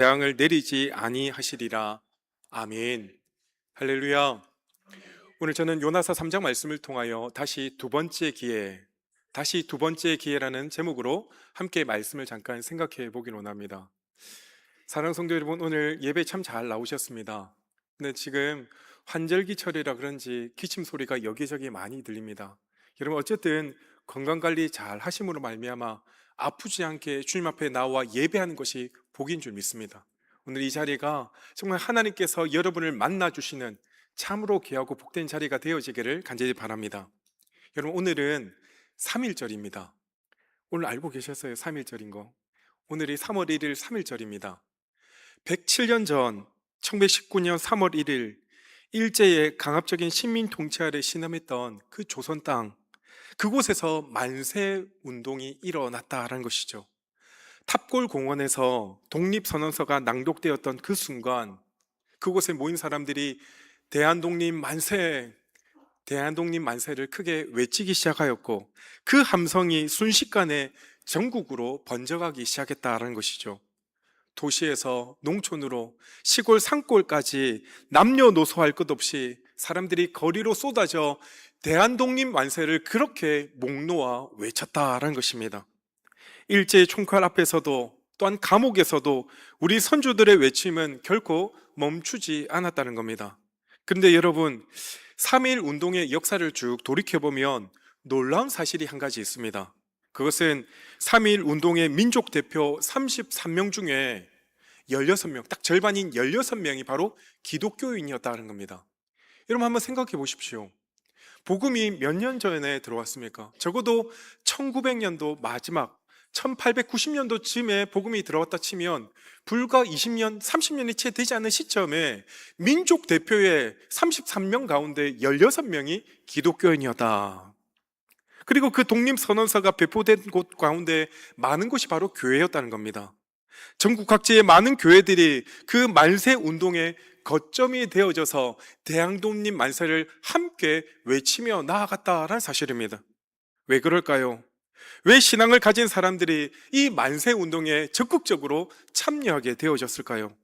재앙을 내리지 아니하시리라. 아멘. 할렐루야. 오늘 저는 요나서 3장 말씀을 통하여 다시 두 번째 기회라는 제목으로 함께 말씀을 잠깐 생각해 보기를 원합니다. 사랑하는 성도 여러분, 오늘 예배 참 잘 나오셨습니다. 근데 지금 환절기철이라 그런지 기침 소리가 여기저기 많이 들립니다. 여러분, 어쨌든 건강관리 잘 하심으로 말미암아 아프지 않게 주님 앞에 나와 예배하는 것이 복인 줄 믿습니다. 오늘 이 자리가 정말 하나님께서 여러분을 만나주시는 참으로 귀하고 복된 자리가 되어지기를 간절히 바랍니다. 여러분, 오늘은 3.1절입니다. 오늘 알고 계셨어요? 3.1절인 거. 오늘이 3월 1일 3.1절입니다. 107년 전 1919년 3월 1일 일제의 강압적인 식민 통치 아래 신음했던 그 조선 땅, 그곳에서 만세 운동이 일어났다라는 것이죠. 탑골 공원에서 독립선언서가 낭독되었던 그 순간, 그곳에 모인 사람들이 대한독립 만세, 대한독립 만세를 크게 외치기 시작하였고, 그 함성이 순식간에 전국으로 번져가기 시작했다라는 것이죠. 도시에서 농촌으로 시골 산골까지 남녀노소 할 것 없이 사람들이 거리로 쏟아져 대한독립 만세를 그렇게 목 놓아 외쳤다라는 것입니다. 일제의 총칼 앞에서도 또한 감옥에서도 우리 선조들의 외침은 결코 멈추지 않았다는 겁니다. 그런데 여러분, 3.1 운동의 역사를 쭉 돌이켜보면 놀라운 사실이 한 가지 있습니다. 그것은 3.1 운동의 민족 대표 33명 중에 16명, 딱 절반인 16명이 바로 기독교인이었다는 겁니다. 여러분, 한번 생각해 보십시오. 복음이 몇 년 전에 들어왔습니까? 적어도 1900년도 마지막 1890년도쯤에 복음이 들어왔다 치면 불과 20년, 30년이 채 되지 않은 시점에 민족 대표의 33명 가운데 16명이 기독교인이었다. 그리고 그 독립선언서가 배포된 곳 가운데 많은 곳이 바로 교회였다는 겁니다. 전국 각지의 많은 교회들이 그 만세 운동의 거점이 되어져서 대한독립 만세를 함께 외치며 나아갔다라는 사실입니다. 왜 그럴까요? 왜 신앙을 가진 사람들이 이 만세 운동에 적극적으로 참여하게 되어졌을까요?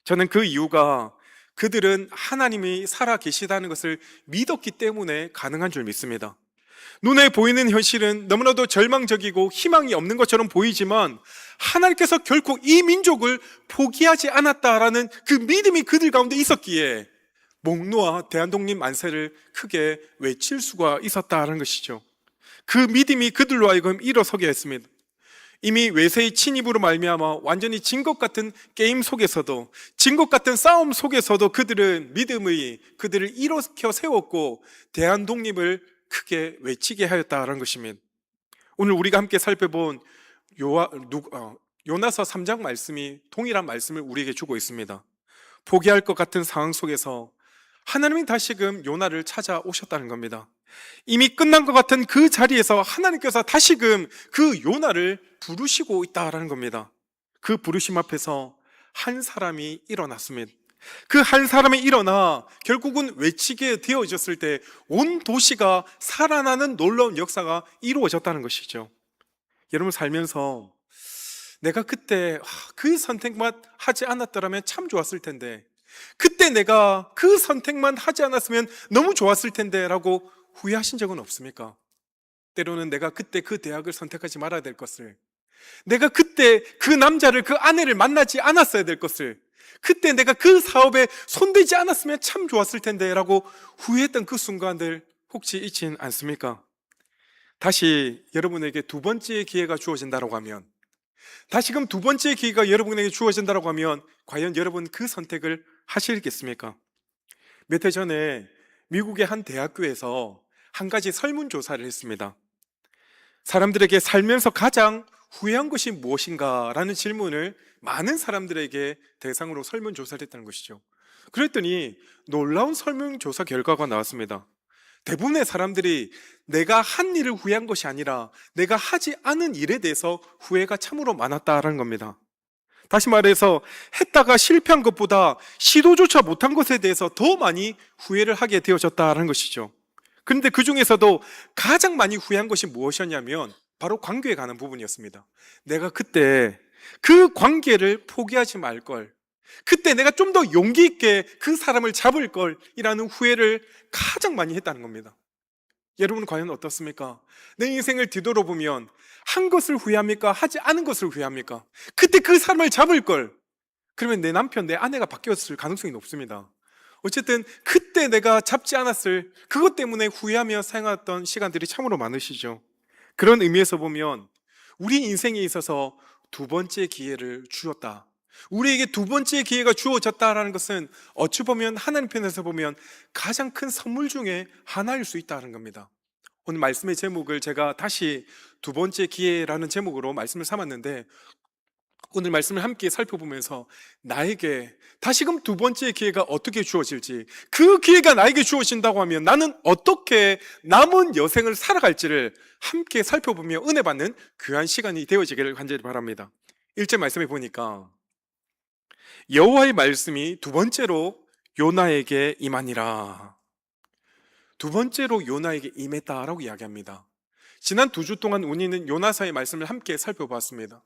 저는 그 이유가 그들은 하나님이 살아 계시다는 것을 믿었기 때문에 가능한 줄 믿습니다. 눈에 보이는 현실은 너무나도 절망적이고 희망이 없는 것처럼 보이지만 하나님께서 결코 이 민족을 포기하지 않았다라는 그 믿음이 그들 가운데 있었기에 목 놓아 대한독립 만세를 크게 외칠 수가 있었다는 것이죠. 그 믿음이 그들로 하여금 일어서게 했습니다. 이미 외세의 침입으로 말미암아 완전히 진 것 같은 게임 속에서도, 진 것 같은 싸움 속에서도 그들은 그들을 일으켜 세웠고 대한독립을 크게 외치게 하였다는 것입니다. 오늘 우리가 함께 살펴본 요나서 3장 말씀이 동일한 말씀을 우리에게 주고 있습니다. 포기할 것 같은 상황 속에서 하나님이 다시금 요나를 찾아오셨다는 겁니다. 이미 끝난 것 같은 그 자리에서 하나님께서 다시금 그 요나를 부르시고 있다는 겁니다. 그 부르심 앞에서 한 사람이 일어났습니다. 그 한 사람이 일어나 결국은 외치게 되어졌을 때 온 도시가 살아나는 놀라운 역사가 이루어졌다는 것이죠. 여러분, 살면서 내가 그때 그 선택만 하지 않았더라면 참 좋았을 텐데, 그때 내가 그 선택만 하지 않았으면 너무 좋았을 텐데 라고 후회하신 적은 없습니까? 때로는 내가 그때 그 대학을 선택하지 말아야 될 것을, 내가 그때 그 남자를, 그 아내를 만나지 않았어야 될 것을, 그때 내가 그 사업에 손대지 않았으면 참 좋았을 텐데 라고 후회했던 그 순간들 혹시 있진 않습니까? 다시 여러분에게 두 번째 기회가 주어진다고 하면, 다시금 두 번째 기회가 여러분에게 주어진다고 하면 과연 여러분 그 선택을 하시겠습니까? 몇 해 전에 미국의 한 대학교에서 한 가지 설문조사를 했습니다. 사람들에게 살면서 가장 후회한 것이 무엇인가? 라는 질문을 많은 사람들에게 대상으로 설문조사를 했다는 것이죠. 그랬더니 놀라운 설문조사 결과가 나왔습니다. 대부분의 사람들이 내가 한 일을 후회한 것이 아니라 내가 하지 않은 일에 대해서 후회가 참으로 많았다라는 겁니다. 다시 말해서 했다가 실패한 것보다 시도조차 못한 것에 대해서 더 많이 후회를 하게 되어졌다는 것이죠. 그런데 그 중에서도 가장 많이 후회한 것이 무엇이었냐면 바로 관계에 관한 부분이었습니다. 내가 그때 그 관계를 포기하지 말 걸. 그때 내가 좀 더 용기 있게 그 사람을 잡을 걸 이라는 후회를 가장 많이 했다는 겁니다. 여러분은 과연 어떻습니까? 내 인생을 뒤돌아보면 한 것을 후회합니까? 하지 않은 것을 후회합니까? 그때 그 사람을 잡을 걸. 그러면 내 남편, 내 아내가 바뀌었을 가능성이 높습니다. 어쨌든 그때 내가 잡지 않았을 그것 때문에 후회하며 사용했던 시간들이 참으로 많으시죠. 그런 의미에서 보면 우리 인생에 있어서 두 번째 기회를 주었다. 우리에게 두 번째 기회가 주어졌다라는 것은 어찌 보면 하나님 편에서 보면 가장 큰 선물 중에 하나일 수 있다는 겁니다. 오늘 말씀의 제목을 제가 다시 두 번째 기회라는 제목으로 말씀을 삼았는데, 오늘 말씀을 함께 살펴보면서 나에게 다시금 두 번째 기회가 어떻게 주어질지, 그 기회가 나에게 주어진다고 하면 나는 어떻게 남은 여생을 살아갈지를 함께 살펴보며 은혜 받는 귀한 시간이 되어지기를 간절히 바랍니다. 1절 말씀에 보니까 여호와의 말씀이 두 번째로 요나에게 임하니라. 두 번째로 요나에게 임했다라고 이야기합니다. 지난 2주 동안 우리는 요나서의 말씀을 함께 살펴봤습니다.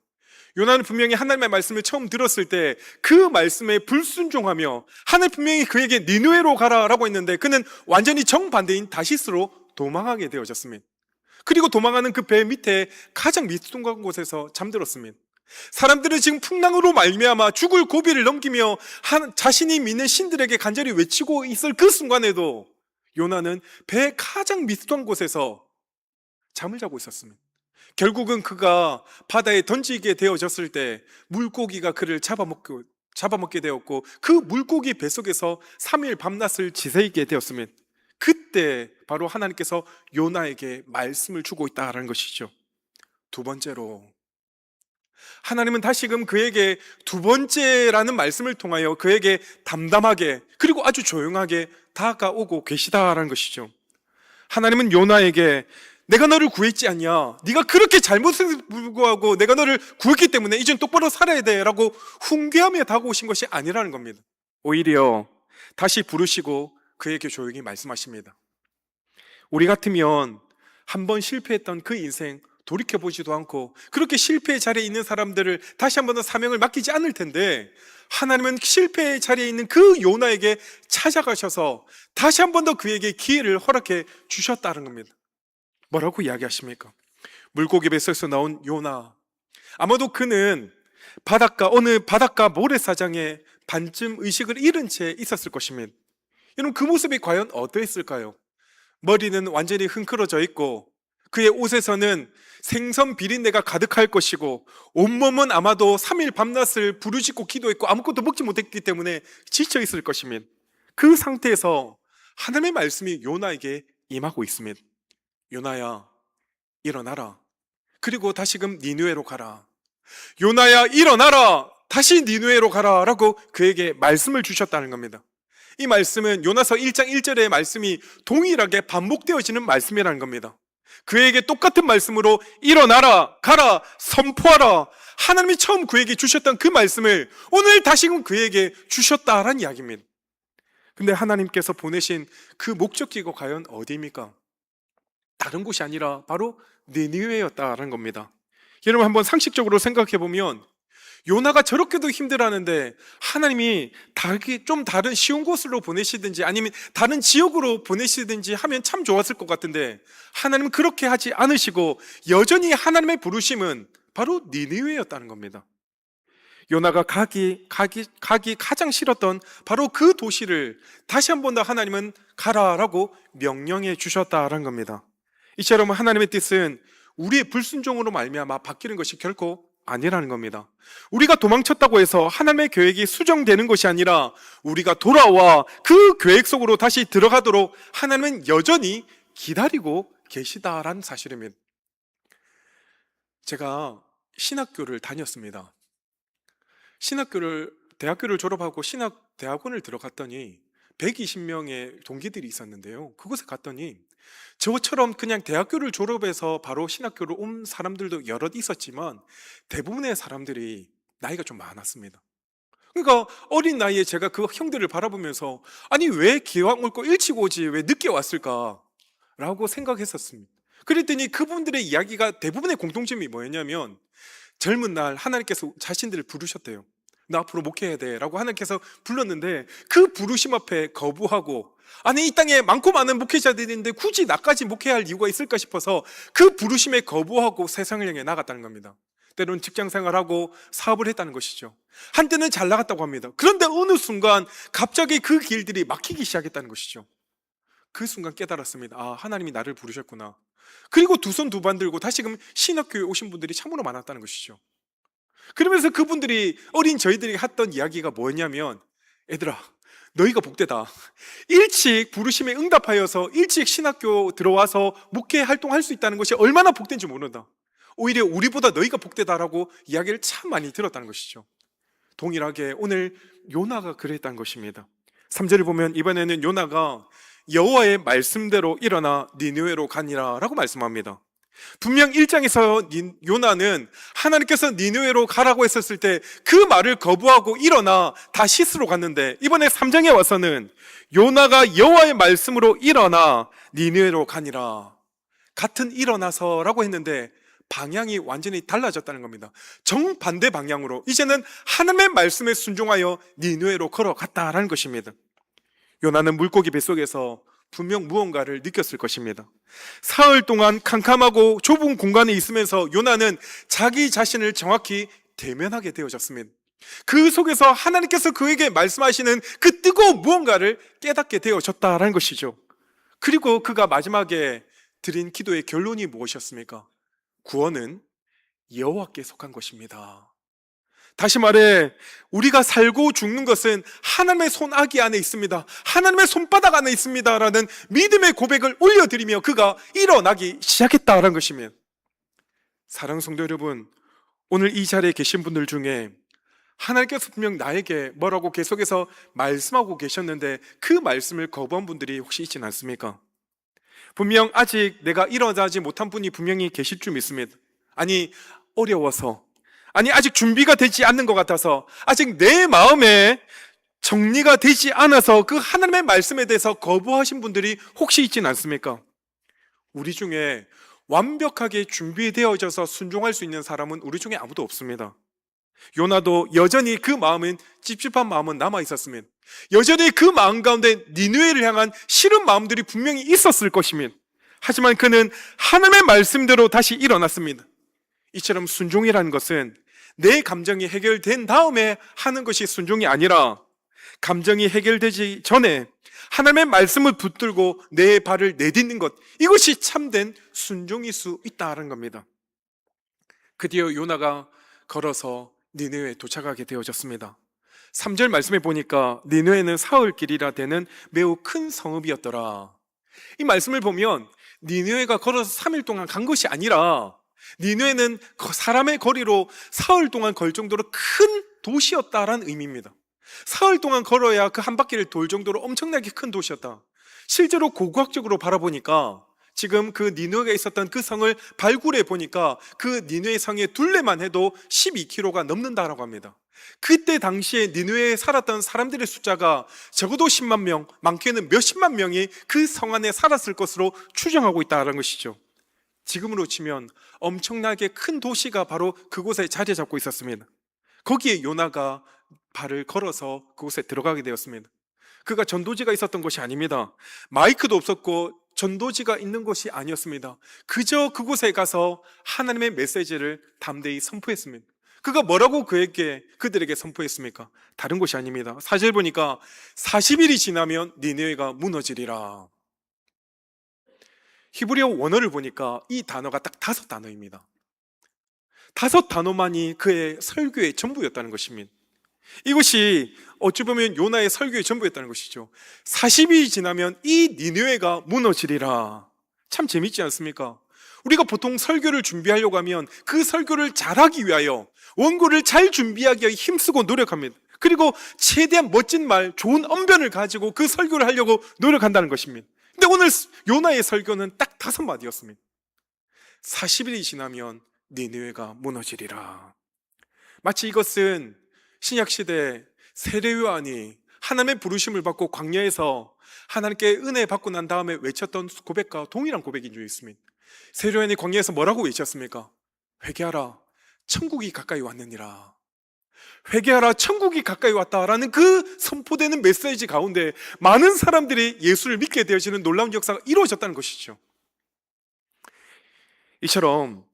요나는 분명히 하나님의 말씀을 처음 들었을 때 그 말씀에 불순종하며 하나님 분명히 그에게 니느웨로 가라라고 했는데 그는 완전히 정반대인 다시스로 도망하게 되어졌습니다. 그리고 도망하는 그 배 밑에 가장 미스통한 곳에서 잠들었습니다. 사람들은 지금 풍랑으로 말미암아 죽을 고비를 넘기며 자신이 믿는 신들에게 간절히 외치고 있을 그 순간에도 요나는 배의 가장 미스통한 곳에서 잠을 자고 있었습니다. 결국은 그가 바다에 던지게 되어졌을 때 물고기가 그를 잡아먹게 되었고 그 물고기 뱃속에서 3일 밤낮을 지새이게 되었습니다. 그때 바로 하나님께서 요나에게 말씀을 주고 있다는 것이죠. 두 번째로 하나님은 다시금 그에게 두 번째라는 말씀을 통하여 그에게 담담하게 그리고 아주 조용하게 다가오고 계시다라는 것이죠. 하나님은 요나에게 내가 너를 구했지 않냐? 네가 그렇게 잘못해서 불구하고 내가 너를 구했기 때문에 이젠 똑바로 살아야 돼 라고 훈계하며 다가오신 것이 아니라는 겁니다. 오히려 다시 부르시고 그에게 조용히 말씀하십니다. 우리 같으면 한번 실패했던 그 인생 돌이켜보지도 않고 그렇게 실패의 자리에 있는 사람들을 다시 한 번 더 사명을 맡기지 않을 텐데, 하나님은 실패의 자리에 있는 그 요나에게 찾아가셔서 다시 한 번 더 그에게 기회를 허락해 주셨다는 겁니다. 뭐라고 이야기하십니까? 물고기 뱃속에서 나온 요나, 아마도 그는 어느 바닷가 모래사장에 반쯤 의식을 잃은 채 있었을 것입니다. 여러분, 그 모습이 과연 어떠했을까요? 머리는 완전히 흥크러져 있고 그의 옷에서는 생선 비린내가 가득할 것이고 온몸은 아마도 3일 밤낮을 부르짖고 기도했고 아무것도 먹지 못했기 때문에 지쳐 있을 것입니다. 그 상태에서 하나님의 말씀이 요나에게 임하고 있습니다. 요나야, 일어나라. 그리고 다시금 니느웨로 가라. 요나야, 일어나라. 다시 니느웨로 가라 라고 그에게 말씀을 주셨다는 겁니다. 이 말씀은 요나서 1장 1절의 말씀이 동일하게 반복되어지는 말씀이라는 겁니다. 그에게 똑같은 말씀으로 일어나라, 가라, 선포하라. 하나님이 처음 그에게 주셨던 그 말씀을 오늘 다시금 그에게 주셨다라는 이야기입니다. 근데 하나님께서 보내신 그 목적지가 과연 어디입니까? 다른 곳이 아니라 바로 니느웨였다라는 겁니다. 여러분, 한번 상식적으로 생각해 보면 요나가 저렇게도 힘들어하는데 하나님이 좀 다른 쉬운 곳으로 보내시든지 아니면 다른 지역으로 보내시든지 하면 참 좋았을 것 같은데, 하나님은 그렇게 하지 않으시고 여전히 하나님의 부르심은 바로 니느웨였다는 겁니다. 요나가 가기 가장 싫었던 바로 그 도시를 다시 한 번 더 하나님은 가라라고 명령해 주셨다라는 겁니다. 이처럼 하나님의 뜻은 우리의 불순종으로 말미암아 바뀌는 것이 결코 아니라는 겁니다. 우리가 도망쳤다고 해서 하나님의 계획이 수정되는 것이 아니라 우리가 돌아와 그 계획 속으로 다시 들어가도록 하나님은 여전히 기다리고 계시다라는 사실입니다. 제가 신학교를 다녔습니다. 대학교를 졸업하고 신학대학원을 들어갔더니 120명의 동기들이 있었는데요. 그곳에 갔더니 저처럼 그냥 대학교를 졸업해서 바로 신학교로 온 사람들도 여럿 있었지만 대부분의 사람들이 나이가 좀 많았습니다. 그러니까 어린 나이에 제가 그 형들을 바라보면서 아니 왜 기왕 올 거 일찍 오지 왜 늦게 왔을까 라고 생각했었습니다. 그랬더니 그분들의 이야기가 대부분의 공통점이 뭐였냐면 젊은 날 하나님께서 자신들을 부르셨대요. 너 앞으로 목회해야 돼 라고 하나님께서 불렀는데 그 부르심 앞에 거부하고, 아니 이 땅에 많고 많은 목회자들이 있는데 굳이 나까지 목회할 이유가 있을까 싶어서 그 부르심에 거부하고 세상을 향해 나갔다는 겁니다. 때로는 직장생활하고 사업을 했다는 것이죠. 한때는 잘 나갔다고 합니다. 그런데 어느 순간 갑자기 그 길들이 막히기 시작했다는 것이죠. 그 순간 깨달았습니다. 아, 하나님이 나를 부르셨구나. 그리고 두 손 두 발 들고 다시금 신학교에 오신 분들이 참으로 많았다는 것이죠. 그러면서 그분들이, 어린 저희들이 했던 이야기가 뭐였냐면, 얘들아 너희가 복되다. 일찍 부르심에 응답하여서 일찍 신학교 들어와서 목회 활동할 수 있다는 것이 얼마나 복된지 모른다. 오히려 우리보다 너희가 복되다라고 이야기를 참 많이 들었다는 것이죠. 동일하게 오늘 요나가 그랬다는 것입니다. 3절을 보면 이번에는 요나가 여호와의 말씀대로 일어나 니느웨로 가니라 라고 말씀합니다. 분명 1장에서 요나는 하나님께서 니느웨로 가라고 했었을 때 그 말을 거부하고 일어나 다시스로 갔는데, 이번에 3장에 와서는 요나가 여호와의 말씀으로 일어나 니느웨로 가니라, 같은 일어나서라고 했는데 방향이 완전히 달라졌다는 겁니다. 정반대 방향으로 이제는 하나님의 말씀에 순종하여 니느웨로 걸어갔다라는 것입니다. 요나는 물고기 뱃속에서 분명 무언가를 느꼈을 것입니다. 사흘 동안 캄캄하고 좁은 공간에 있으면서 요나는 자기 자신을 정확히 대면하게 되어졌습니다. 그 속에서 하나님께서 그에게 말씀하시는 그 뜨거운 무언가를 깨닫게 되어졌다라는 것이죠. 그리고 그가 마지막에 드린 기도의 결론이 무엇이었습니까? 구원은 여호와께 속한 것입니다. 다시 말해, 우리가 살고 죽는 것은 하나님의 손아귀 안에 있습니다. 하나님의 손바닥 안에 있습니다 라는 믿음의 고백을 올려드리며 그가 일어나기 시작했다라는 것이면, 사랑하는 성도 여러분, 오늘 이 자리에 계신 분들 중에 하나님께서 분명 나에게 뭐라고 계속해서 말씀하고 계셨는데 그 말씀을 거부한 분들이 혹시 있지는 않습니까? 분명 아직 내가 일어나지 못한 분이 분명히 계실 줄 믿습니다. 아니 어려워서, 아니 아직 준비가 되지 않는 것 같아서, 아직 내 마음에 정리가 되지 않아서 그 하나님의 말씀에 대해서 거부하신 분들이 혹시 있지는 않습니까? 우리 중에 완벽하게 준비되어져서 순종할 수 있는 사람은 우리 중에 아무도 없습니다. 요나도 여전히 그 마음은, 찝찝한 마음은 남아 있었으면, 여전히 그 마음 가운데 니느웨를 향한 싫은 마음들이 분명히 있었을 것이면, 하지만 그는 하나님의 말씀대로 다시 일어났습니다. 이처럼 순종이라는 것은 내 감정이 해결된 다음에 하는 것이 순종이 아니라, 감정이 해결되지 전에 하나님의 말씀을 붙들고 내 발을 내딛는 것, 이것이 참된 순종일 수 있다는 겁니다. 드디어 요나가 걸어서 니느웨에 도착하게 되어졌습니다. 3절 말씀에 보니까 니느웨는 사흘길이라 되는 매우 큰 성읍이었더라. 이 말씀을 보면 니느웨가 걸어서 3일 동안 간 것이 아니라, 니느웨는 사람의 거리로 사흘 동안 걸 정도로 큰 도시였다라는 의미입니다. 사흘 동안 걸어야 그 한 바퀴를 돌 정도로 엄청나게 큰 도시였다. 실제로 고고학적으로 바라보니까 지금 그 니느웨가 있었던 그 성을 발굴해 보니까 그 니느웨 성의 둘레만 해도 12km가 넘는다라고 합니다. 그때 당시에 니느웨에 살았던 사람들의 숫자가 적어도 10만 명, 많게는 몇십만 명이 그 성 안에 살았을 것으로 추정하고 있다는 것이죠. 지금으로 치면 엄청나게 큰 도시가 바로 그곳에 자리 잡고 있었습니다. 거기에 요나가 발을 걸어서 그곳에 들어가게 되었습니다. 그가 전도지가 있었던 곳이 아닙니다. 마이크도 없었고 전도지가 있는 곳이 아니었습니다. 그저 그곳에 가서 하나님의 메시지를 담대히 선포했습니다. 그가 뭐라고 그들에게 선포했습니까? 다른 것이 아닙니다. 4절 보니까 40일이 지나면 니느웨가 무너지리라. 히브리어 원어를 보니까 이 단어가 딱 5단어입니다. 5단어만이 그의 설교의 전부였다는 것입니다. 이것이 어찌 보면 요나의 설교의 전부였다는 것이죠. 40일이 지나면 이 니느웨가 무너지리라. 참 재밌지 않습니까? 우리가 보통 설교를 준비하려고 하면 그 설교를 잘하기 위하여 원고를 잘 준비하기 위해 힘쓰고 노력합니다. 그리고 최대한 멋진 말, 좋은 언변을 가지고 그 설교를 하려고 노력한다는 것입니다. 근데 오늘 요나의 설교는 딱 5마디였습니다. 40일이 지나면 니느웨가 무너지리라. 마치 이것은 신약시대 세례요한이 하나님의 부르심을 받고 광야에서 하나님께 은혜 받고 난 다음에 외쳤던 고백과 동일한 고백인 줄 있습니다. 세례요한이 광야에서 뭐라고 외쳤습니까? 회개하라, 천국이 가까이 왔느니라. 회개하라, 천국이 가까이 왔다라는 그 선포되는 메시지 가운데 많은 사람들이 예수를 믿게 되어지는 놀라운 역사가 이루어졌다는 것이죠. 이처럼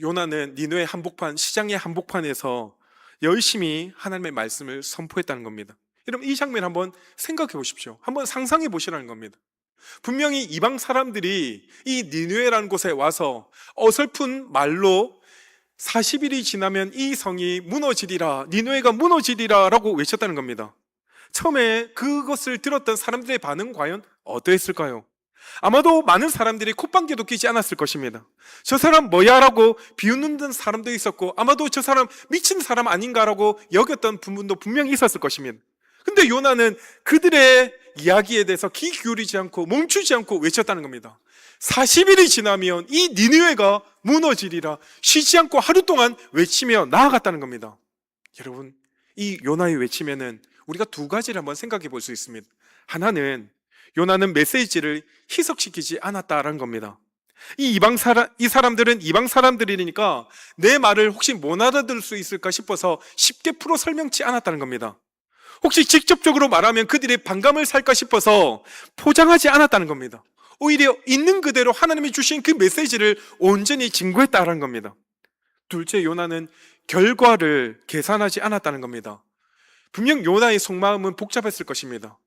요나는 니느웨 한복판, 시장의 한복판에서 열심히 하나님의 말씀을 선포했다는 겁니다. 여러분, 이 장면 한번 생각해 보십시오. 한번 상상해 보시라는 겁니다. 분명히 이방 사람들이 이 니느웨라는 곳에 와서 어설픈 말로 40일이 지나면 이 성이 무너지리라, 니느웨가 무너지리라 라고 외쳤다는 겁니다. 처음에 그것을 들었던 사람들의 반응 과연 어떠했을까요? 아마도 많은 사람들이 콧방귀도 끼지 않았을 것입니다. 저 사람 뭐야? 라고 비웃는 사람도 있었고, 아마도 저 사람 미친 사람 아닌가라고 여겼던 부분도 분명히 있었을 것입니다. 근데 요나는 그들의 이야기에 대해서 귀 기울이지 않고 멈추지 않고 외쳤다는 겁니다. 40일이 지나면 이 니느웨가 무너지리라, 쉬지 않고 하루 동안 외치며 나아갔다는 겁니다. 여러분, 이 요나의 외침에는 우리가 두 가지를 한번 생각해 볼 수 있습니다. 하나는 요나는 메시지를 희석시키지 않았다라는 겁니다. 이 사람들은 이방 사람들이니까 내 말을 혹시 못 알아들을 수 있을까 싶어서 쉽게 풀어 설명치 않았다는 겁니다. 혹시 직접적으로 말하면 그들이 반감을 살까 싶어서 포장하지 않았다는 겁니다. 오히려 있는 그대로 하나님이 주신 그 메시지를 온전히 증거했다는 겁니다. 둘째, 요나는 결과를 계산하지 않았다는 겁니다. 분명 요나의 속마음은 복잡했을 것입니다.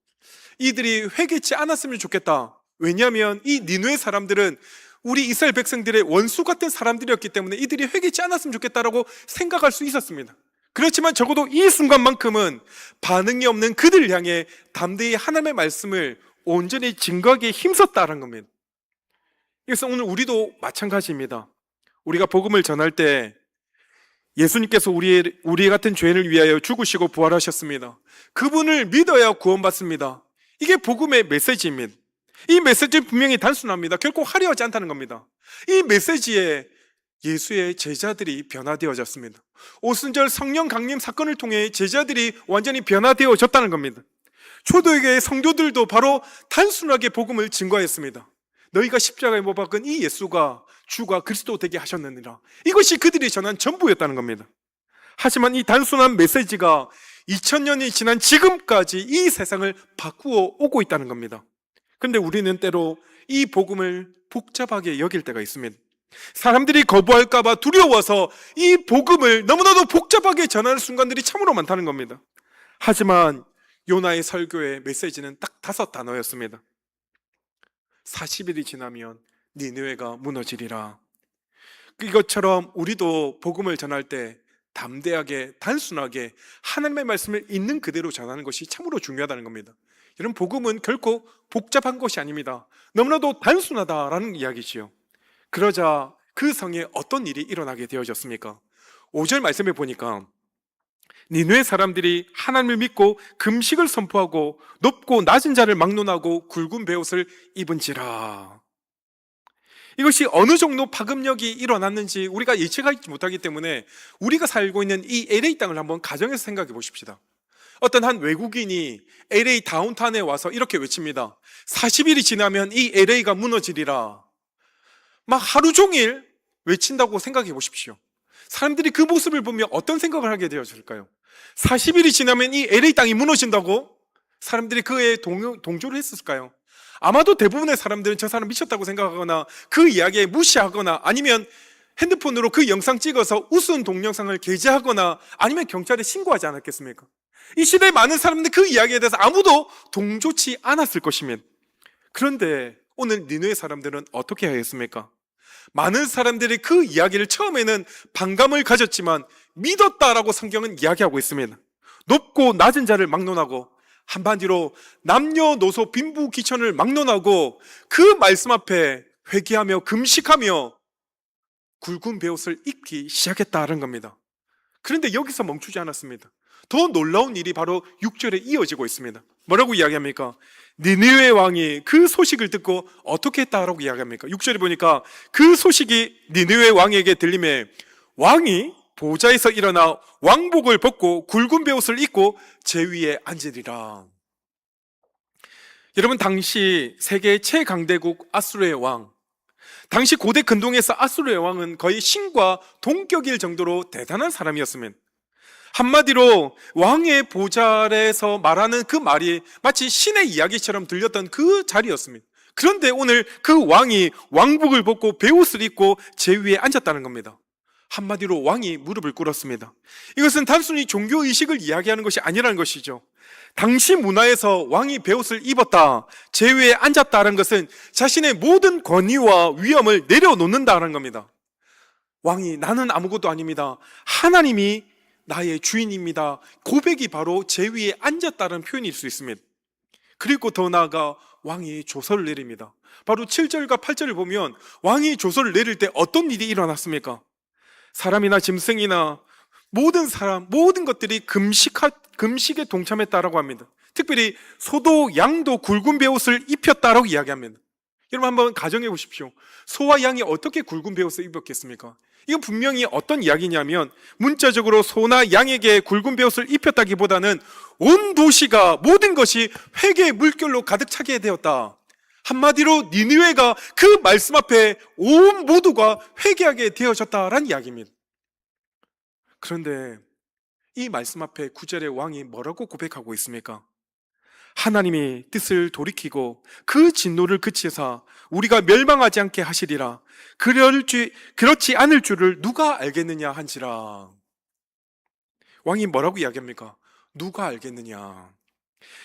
이들이 회개치 않았으면 좋겠다. 왜냐하면 이 니느웨 사람들은 우리 이스라엘 백성들의 원수 같은 사람들이었기 때문에 이들이 회개치 않았으면 좋겠다라고 생각할 수 있었습니다. 그렇지만 적어도 이 순간만큼은 반응이 없는 그들을 향해 담대히 하나님의 말씀을 온전히 증거하기에 힘썼다는 겁니다. 그래서 오늘 우리도 마찬가지입니다. 우리가 복음을 전할 때 예수님께서 우리 같은 죄인을 위하여 죽으시고 부활하셨습니다. 그분을 믿어야 구원받습니다. 이게 복음의 메시지입니다. 이 메시지는 분명히 단순합니다. 결코 화려하지 않다는 겁니다. 이 메시지에 예수의 제자들이 변화되어졌습니다. 오순절 성령 강림 사건을 통해 제자들이 완전히 변화되어졌다는 겁니다. 초대교회의 성도들도 바로 단순하게 복음을 증거했습니다. 너희가 십자가에 못 박은 이 예수가 주가 그리스도 되게 하셨느니라. 이것이 그들이 전한 전부였다는 겁니다. 하지만 이 단순한 메시지가 2000년이 지난 지금까지 이 세상을 바꾸어 오고 있다는 겁니다. 그런데 우리는 때로 이 복음을 복잡하게 여길 때가 있습니다. 사람들이 거부할까봐 두려워서 이 복음을 너무나도 복잡하게 전하는 순간들이 참으로 많다는 겁니다. 하지만 요나의 설교의 메시지는 딱 5단어였습니다. 40일이 지나면 니느웨가 무너지리라. 이것처럼 우리도 복음을 전할 때 담대하게 단순하게 하나님의 말씀을 있는 그대로 전하는 것이 참으로 중요하다는 겁니다. 여러분, 복음은 결코 복잡한 것이 아닙니다. 너무나도 단순하다라는 이야기지요. 그러자 그 성에 어떤 일이 일어나게 되어졌습니까? 5절 말씀에 보니까 니느웨 사람들이 하나님을 믿고 금식을 선포하고 높고 낮은 자를 막론하고 굵은 베옷을 입은지라. 이것이 어느 정도 파급력이 일어났는지 우리가 예측하지 못하기 때문에 우리가 살고 있는 이 LA 땅을 한번 가정해서 생각해 보십시다. 어떤 한 외국인이 LA 다운타운에 와서 이렇게 외칩니다. 40일이 지나면 이 LA가 무너지리라. 막 하루 종일 외친다고 생각해 보십시오. 사람들이 그 모습을 보면 어떤 생각을 하게 되었을까요? 40일이 지나면 이 LA 땅이 무너진다고? 사람들이 그에 동조를 했을까요? 아마도 대부분의 사람들은 저 사람 미쳤다고 생각하거나 그 이야기에 무시하거나 아니면 핸드폰으로 그 영상 찍어서 우스운 동영상을 게재하거나 아니면 경찰에 신고하지 않았겠습니까? 이 시대의 많은 사람들이 그 이야기에 대해서 아무도 동조치 않았을 것입니다. 그런데 오늘 니느웨 사람들은 어떻게 하였습니까? 많은 사람들이 그 이야기를 처음에는 반감을 가졌지만 믿었다라고 성경은 이야기하고 있습니다. 높고 낮은 자를 막론하고 한마디로 남녀노소 빈부귀천을 막론하고 그 말씀 앞에 회개하며 금식하며 굵은 베옷을 입기 시작했다는 겁니다. 그런데 여기서 멈추지 않았습니다. 더 놀라운 일이 바로 6절에 이어지고 있습니다. 뭐라고 이야기합니까? 니느웨 왕이 그 소식을 듣고 어떻게 했다라고 이야기합니까? 6절에 보니까 그 소식이 니느웨 왕에게 들림에 왕이 보좌에서 일어나 왕복을 벗고 굵은 베옷을 입고 제 위에 앉으리라. 여러분, 당시 세계 최강대국 아수르의 왕, 당시 고대 근동에서 아수르의 왕은 거의 신과 동격일 정도로 대단한 사람이었으면, 한마디로 왕의 보좌에서 말하는 그 말이 마치 신의 이야기처럼 들렸던 그 자리였습니다. 그런데 오늘 그 왕이 왕복을 벗고 베옷을 입고 제위에 앉았다는 겁니다. 한마디로 왕이 무릎을 꿇었습니다. 이것은 단순히 종교의식을 이야기하는 것이 아니라는 것이죠. 당시 문화에서 왕이 베옷을 입었다, 제위에 앉았다는 것은 자신의 모든 권위와 위엄을 내려놓는다는 겁니다. 왕이 나는 아무것도 아닙니다, 하나님이 나의 주인입니다, 고백이 바로 제위에 앉았다는 표현일 수 있습니다. 그리고 더 나아가 왕이 조서를 내립니다. 바로 7절과 8절을 보면 왕이 조서를 내릴 때 어떤 일이 일어났습니까? 사람이나 짐승이나 모든 사람, 모든 것들이 금식에 동참했다라고 합니다. 특별히 소도 양도 굵은 베옷을 입혔다라고 이야기합니다. 여러분 한번 가정해 보십시오. 소와 양이 어떻게 굵은 베옷을 입었겠습니까? 이건 분명히 어떤 이야기냐면, 문자적으로 소나 양에게 굵은 베옷을 입혔다기보다는 온 도시가, 모든 것이 회개의 물결로 가득 차게 되었다. 한마디로 니느웨가 그 말씀 앞에 온 모두가 회개하게 되어졌다라는 이야기입니다. 그런데 이 말씀 앞에 9절의 왕이 뭐라고 고백하고 있습니까? 하나님이 뜻을 돌이키고 그 진노를 그치사 우리가 멸망하지 않게 하시리라. 그렇지 않을 줄을 누가 알겠느냐 한지라. 왕이 뭐라고 이야기합니까? 누가 알겠느냐.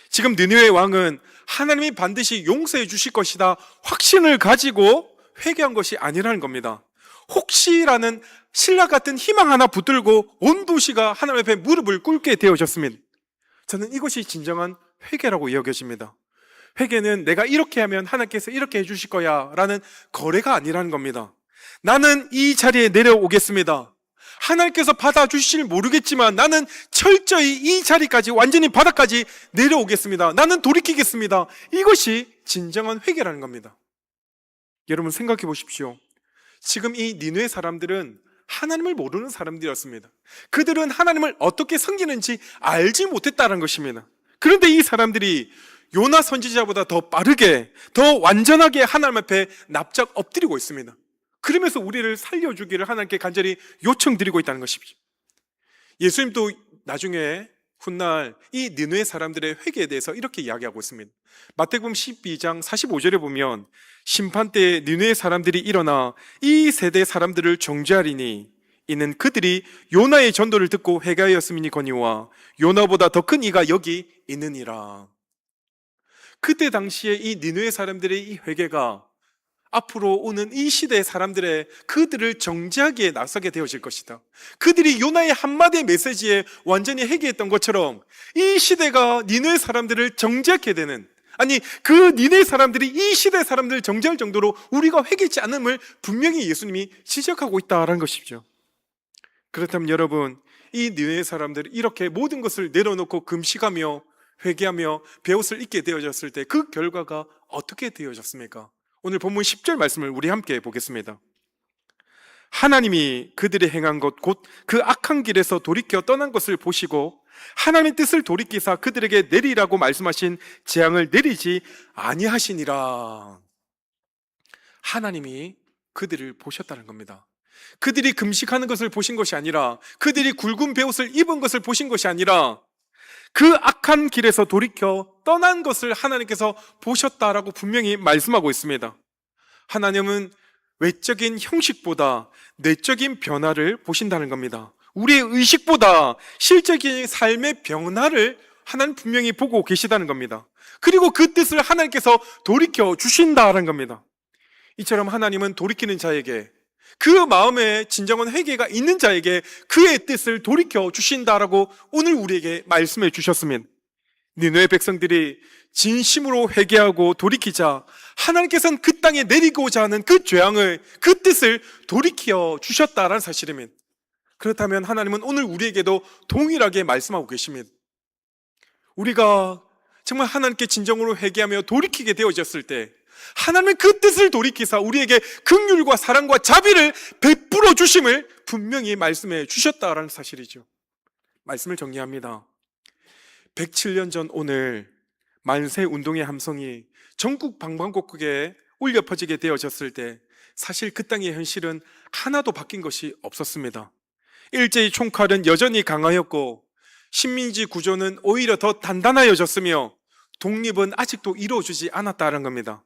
지금 느느웨 왕은 하나님이 반드시 용서해 주실 것이다 확신을 가지고 회개한 것이 아니라는 겁니다. 혹시라는 신라 같은 희망 하나 붙들고 온 도시가 하나님 앞에 무릎을 꿇게 되어졌습니다. 저는 이것이 진정한 회개라고 여겨집니다. 회개는 내가 이렇게 하면 하나님께서 이렇게 해주실 거야 라는 거래가 아니라는 겁니다. 나는 이 자리에 내려오겠습니다. 하나님께서 받아주실 모르겠지만 나는 철저히 이 자리까지, 완전히 바닥까지 내려오겠습니다. 나는 돌이키겠습니다. 이것이 진정한 회개라는 겁니다. 여러분 생각해 보십시오. 지금 이 니느웨 사람들은 하나님을 모르는 사람들이었습니다. 그들은 하나님을 어떻게 섬기는지 알지 못했다는 것입니다. 그런데 이 사람들이 요나 선지자보다 더 빠르게, 더 완전하게 하나님 앞에 납작 엎드리고 있습니다. 그러면서 우리를 살려주기를 하나님께 간절히 요청드리고 있다는 것이죠. 예수님도 나중에 훗날 이 느느웨 사람들의 회개에 대해서 이렇게 이야기하고 있습니다. 마태복음 12장 45절에 보면 심판 때에 느느웨 사람들이 일어나 이 세대 사람들을 정죄하리니 이는 그들이 요나의 전도를 듣고 회개하였음이니거니와 요나보다 더 큰 이가 여기 있느니라. 그때 당시에 이 느느웨 사람들의 이 회개가 앞으로 오는 이 시대의 사람들의 그들을 정죄하기에 나서게 되어질 것이다. 그들이 요나의 한마디의 메시지에 완전히 회개했던 것처럼 이 시대가 니느웨 사람들을 정죄하게 되는, 아니 그 니느웨 사람들이 이 시대 사람들을 정죄할 정도로 우리가 회개하지 않음을 분명히 예수님이 지적하고 있다는 것이죠. 그렇다면 여러분, 이 니느웨 사람들이 이렇게 모든 것을 내려놓고 금식하며 회개하며 베옷을 입게 되어졌을 때 그 결과가 어떻게 되어졌습니까? 오늘 본문 10절 말씀을 우리 함께 보겠습니다. 하나님이 그들이 행한 것 곧 그 악한 길에서 돌이켜 떠난 것을 보시고 하나님의 뜻을 돌이키사 그들에게 내리라고 말씀하신 재앙을 내리지 아니하시니라. 하나님이 그들을 보셨다는 겁니다. 그들이 금식하는 것을 보신 것이 아니라, 그들이 굵은 베옷을 입은 것을 보신 것이 아니라 그 악한 길에서 돌이켜 떠난 것을 하나님께서 보셨다라고 분명히 말씀하고 있습니다. 하나님은 외적인 형식보다 내적인 변화를 보신다는 겁니다. 우리의 의식보다 실적인 삶의 변화를 하나님 분명히 보고 계시다는 겁니다. 그리고 그 뜻을 하나님께서 돌이켜 주신다는 겁니다. 이처럼 하나님은 돌이키는 자에게, 그 마음에 진정한 회개가 있는 자에게 그의 뜻을 돌이켜 주신다라고 오늘 우리에게 말씀해 주셨습니다. 니느웨 백성들이 진심으로 회개하고 돌이키자 하나님께서는 그 땅에 내리고자 하는 그 죄악을, 그 뜻을 돌이켜 주셨다라는 사실입니다. 그렇다면 하나님은 오늘 우리에게도 동일하게 말씀하고 계십니다. 우리가 정말 하나님께 진정으로 회개하며 돌이키게 되어졌을 때 하나님의 그 뜻을 돌이키사 우리에게 긍휼과 사랑과 자비를 베풀어 주심을 분명히 말씀해 주셨다라는 사실이죠. 말씀을 정리합니다. 107년 전 오늘 만세 운동의 함성이 전국 방방곡곡에 울려 퍼지게 되어졌을 때 사실 그 땅의 현실은 하나도 바뀐 것이 없었습니다. 일제의 총칼은 여전히 강하였고 식민지 구조는 오히려 더 단단해졌으며 독립은 아직도 이루어지지 않았다는 겁니다.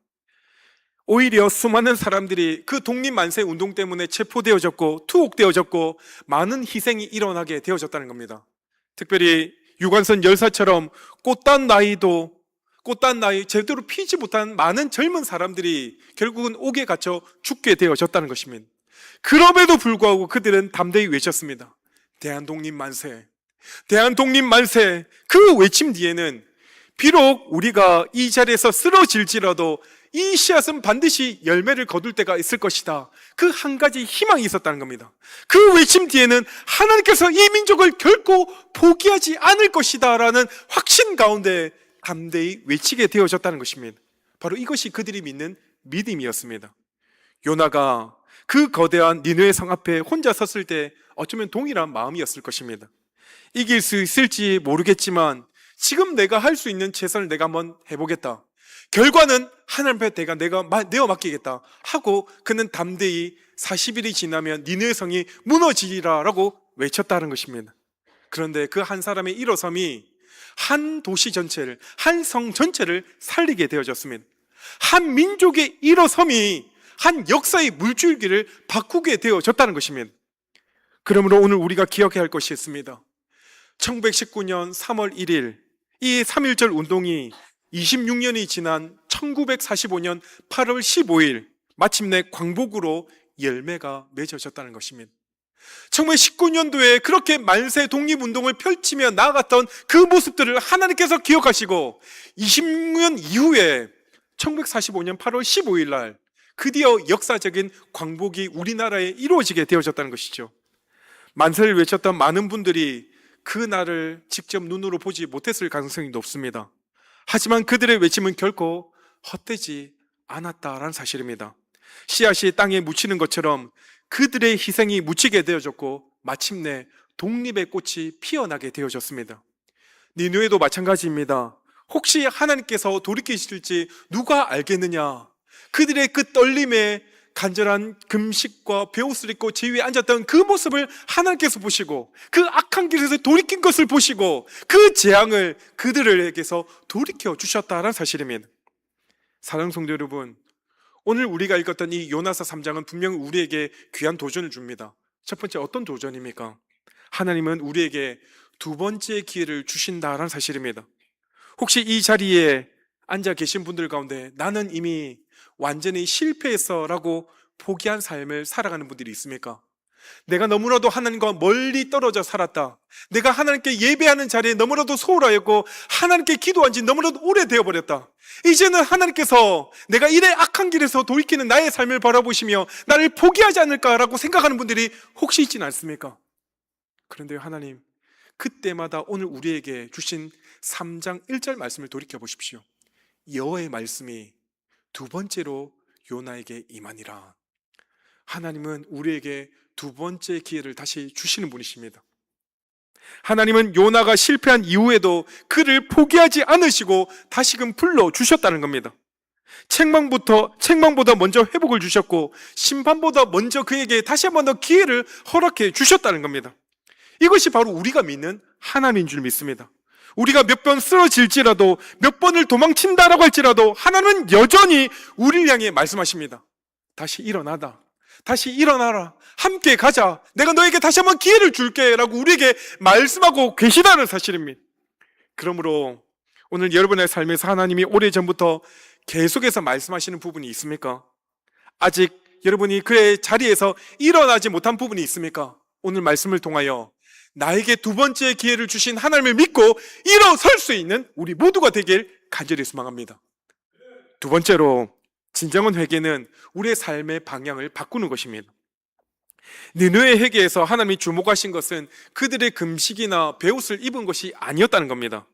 오히려 수많은 사람들이 그 독립만세 운동 때문에 체포되어졌고 투옥되어졌고 많은 희생이 일어나게 되어졌다는 겁니다. 특별히 유관선 열사처럼 꽃단 나이 제대로 피지 못한 많은 젊은 사람들이 결국은 옥에 갇혀 죽게 되어졌다는 것입니다. 그럼에도 불구하고 그들은 담대히 외쳤습니다. 대한독립 만세, 대한독립 만세. 그 외침 뒤에는 비록 우리가 이 자리에서 쓰러질지라도 이 씨앗은 반드시 열매를 거둘 때가 있을 것이다. 그 한 가지 희망이 있었다는 겁니다. 그 외침 뒤에는 하나님께서 이 민족을 결코 포기하지 않을 것이다 라는 확신 가운데 담대히 외치게 되어졌다는 것입니다. 바로 이것이 그들이 믿는 믿음이었습니다. 요나가 그 거대한 니느웨 성 앞에 혼자 섰을 때 어쩌면 동일한 마음이었을 것입니다. 이길 수 있을지 모르겠지만 지금 내가 할 수 있는 최선을 내가 한번 해보겠다. 결과는 하나님 앞에 내가 내어 맡기겠다 하고 그는 담대히 40일이 지나면 니느웨 성이 무너지리라 라고 외쳤다는 것입니다. 그런데 그 한 사람의 일어섬이 한 도시 전체를, 한 성 전체를 살리게 되어졌습니다. 한 민족의 일어섬이 한 역사의 물줄기를 바꾸게 되어졌다는 것입니다. 그러므로 오늘 우리가 기억해야 할 것이 있습니다. 1919년 3월 1일 이 3.1절 운동이 26년이 지난 1945년 8월 15일 마침내 광복으로 열매가 맺어졌다는 것입니다. 1919년도에 그렇게 만세 독립운동을 펼치며 나아갔던 그 모습들을 하나님께서 기억하시고 20년 이후에 1945년 8월 15일 날 드디어 역사적인 광복이 우리나라에 이루어지게 되어졌다는 것이죠. 만세를 외쳤던 많은 분들이 그 날을 직접 눈으로 보지 못했을 가능성이 높습니다. 하지만 그들의 외침은 결코 헛되지 않았다라는 사실입니다. 씨앗이 땅에 묻히는 것처럼 그들의 희생이 묻히게 되어졌고 마침내 독립의 꽃이 피어나게 되어졌습니다. 니느웨도 마찬가지입니다. 혹시 하나님께서 돌이키실지 누가 알겠느냐. 그들의 그 떨림에 간절한 금식과 베옷을 입고 제 위에 앉았던 그 모습을 하나님께서 보시고 그 악한 길에서 돌이킨 것을 보시고 그 재앙을 그들에게서 돌이켜 주셨다는 사실입니다. 사랑하는 성도 여러분, 오늘 우리가 읽었던 이 요나서 3장은 분명 우리에게 귀한 도전을 줍니다. 첫 번째, 어떤 도전입니까? 하나님은 우리에게 두 번째 기회를 주신다는 사실입니다. 혹시 이 자리에 앉아 계신 분들 가운데 나는 이미 완전히 실패했어 라고 포기한 삶을 살아가는 분들이 있습니까? 내가 너무나도 하나님과 멀리 떨어져 살았다. 내가 하나님께 예배하는 자리에 너무나도 소홀하였고 하나님께 기도한 지 너무나도 오래되어 버렸다. 이제는 하나님께서 내가 이래 악한 길에서 돌이키는 나의 삶을 바라보시며 나를 포기하지 않을까라고 생각하는 분들이 혹시 있지는 않습니까? 그런데 하나님, 그때마다 오늘 우리에게 주신 3장 1절 말씀을 돌이켜 보십시오. 여호와의 말씀이 두 번째로 요나에게 임하니라. 하나님은 우리에게 두 번째 기회를 다시 주시는 분이십니다. 하나님은 요나가 실패한 이후에도 그를 포기하지 않으시고 다시금 불러주셨다는 겁니다. 책망보다 먼저 회복을 주셨고 심판보다 먼저 그에게 다시 한 번 더 기회를 허락해 주셨다는 겁니다. 이것이 바로 우리가 믿는 하나님인 줄 믿습니다. 우리가 몇 번 쓰러질지라도 몇 번을 도망친다라고 할지라도 하나님은 여전히 우리를 향해 말씀하십니다. 다시 일어나다. 다시 일어나라. 함께 가자. 내가 너에게 다시 한번 기회를 줄게 라고 우리에게 말씀하고 계시다는 사실입니다. 그러므로 오늘 여러분의 삶에서 하나님이 오래전부터 계속해서 말씀하시는 부분이 있습니까? 아직 여러분이 그의 자리에서 일어나지 못한 부분이 있습니까? 오늘 말씀을 통하여 나에게 두 번째 기회를 주신 하나님을 믿고 일어설 수 있는 우리 모두가 되길 간절히 소망합니다. 두 번째로, 진정한 회개는 우리의 삶의 방향을 바꾸는 것입니다. 니느웨 회개에서 하나님이 주목하신 것은 그들의 금식이나 베옷을 입은 것이 아니었다는 겁니다.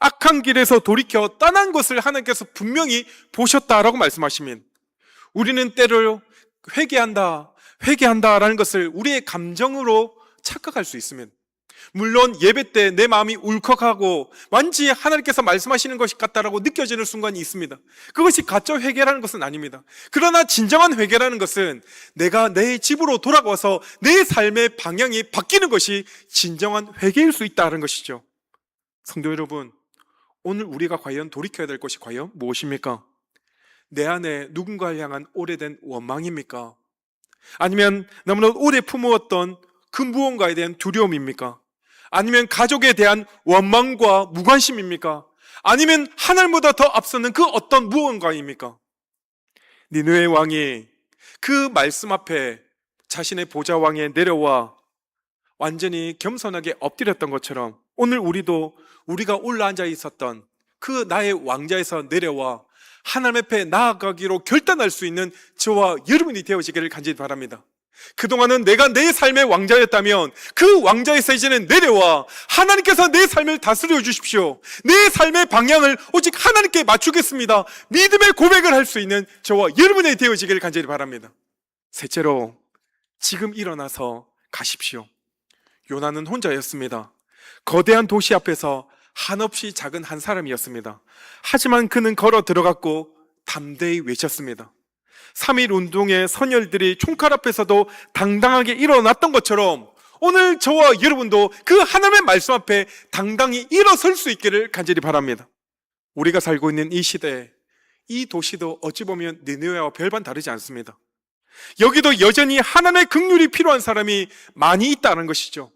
악한 길에서 돌이켜 떠난 것을 하나님께서 분명히 보셨다라고 말씀하시면, 우리는 때로 회개한다라는 것을 우리의 감정으로 착각할 수 있습니다. 물론 예배 때 내 마음이 울컥하고 완전히 하나님께서 말씀하시는 것이 같다라고 느껴지는 순간이 있습니다. 그것이 가짜 회개라는 것은 아닙니다. 그러나 진정한 회개라는 것은 내가 내 집으로 돌아와서 내 삶의 방향이 바뀌는 것이 진정한 회개일 수 있다는 것이죠. 성도 여러분, 오늘 우리가 과연 돌이켜야 될 것이 과연 무엇입니까? 내 안에 누군가를 향한 오래된 원망입니까? 아니면 너무나 오래 품어왔던 그 무언가에 대한 두려움입니까? 아니면 가족에 대한 원망과 무관심입니까? 아니면 하늘보다 더 앞서는 그 어떤 무언가입니까? 니느웨 왕이 그 말씀 앞에 자신의 보좌왕에 내려와 완전히 겸손하게 엎드렸던 것처럼 오늘 우리도 우리가 올라앉아 있었던 그 나의 왕자에서 내려와 하나님 앞에 나아가기로 결단할 수 있는 저와 여러분이 되어지기를 간절히 바랍니다. 그동안은 내가 내 삶의 왕자였다면 그 왕자에서 이제는 내려와 하나님께서 내 삶을 다스려 주십시오. 내 삶의 방향을 오직 하나님께 맞추겠습니다. 믿음의 고백을 할 수 있는 저와 여러분이 되어지기를 간절히 바랍니다. 셋째로, 지금 일어나서 가십시오. 요나는 혼자였습니다. 거대한 도시 앞에서 한없이 작은 한 사람이었습니다. 하지만 그는 걸어 들어갔고 담대히 외쳤습니다. 3.1 운동의 선열들이 총칼 앞에서도 당당하게 일어났던 것처럼 오늘 저와 여러분도 그 하나님의 말씀 앞에 당당히 일어설 수 있기를 간절히 바랍니다. 우리가 살고 있는 이 시대에 이 도시도 어찌 보면 니느웨와 별반 다르지 않습니다. 여기도 여전히 하나님의 긍휼이 필요한 사람이 많이 있다는 것이죠.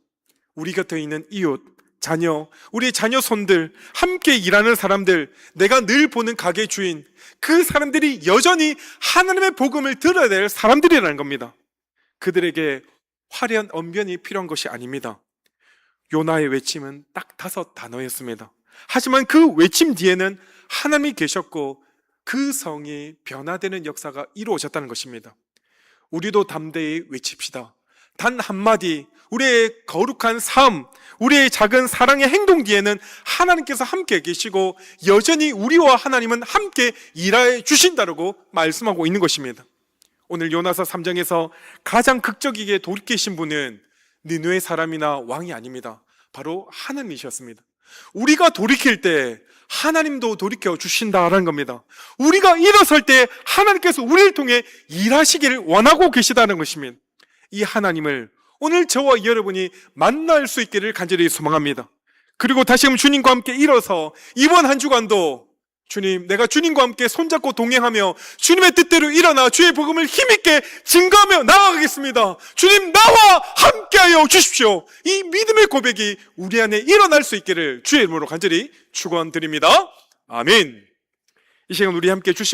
우리 곁에 있는 이웃, 자녀, 우리 자녀 손들, 함께 일하는 사람들, 내가 늘 보는 가게 주인, 그 사람들이 여전히 하나님의 복음을 들어야 될 사람들이라는 겁니다. 그들에게 화려한 언변이 필요한 것이 아닙니다. 요나의 외침은 딱 5단어였습니다. 하지만 그 외침 뒤에는 하나님이 계셨고 그 성이 변화되는 역사가 이루어졌다는 것입니다. 우리도 담대히 외칩시다. 단 한마디, 우리의 거룩한 삶, 우리의 작은 사랑의 행동 뒤에는 하나님께서 함께 계시고 여전히 우리와 하나님은 함께 일하여 주신다고 말씀하고 있는 것입니다. 오늘 요나서 3장에서 가장 극적이게 돌이키신 분은 니느웨 사람이나 왕이 아닙니다. 바로 하나님이셨습니다. 우리가 돌이킬 때 하나님도 돌이켜 주신다라는 겁니다. 우리가 일어설 때 하나님께서 우리를 통해 일하시기를 원하고 계시다는 것입니다. 이 하나님을 오늘 저와 여러분이 만날 수 있기를 간절히 소망합니다. 그리고 다시금 주님과 함께 일어서 이번 한 주간도 주님, 내가 주님과 함께 손잡고 동행하며 주님의 뜻대로 일어나 주의 복음을 힘있게 증거하며 나아가겠습니다. 주님, 나와 함께하여 주십시오. 이 믿음의 고백이 우리 안에 일어날 수 있기를 주의 이름으로 간절히 축원드립니다. 아멘. 이 시간 우리 함께 주신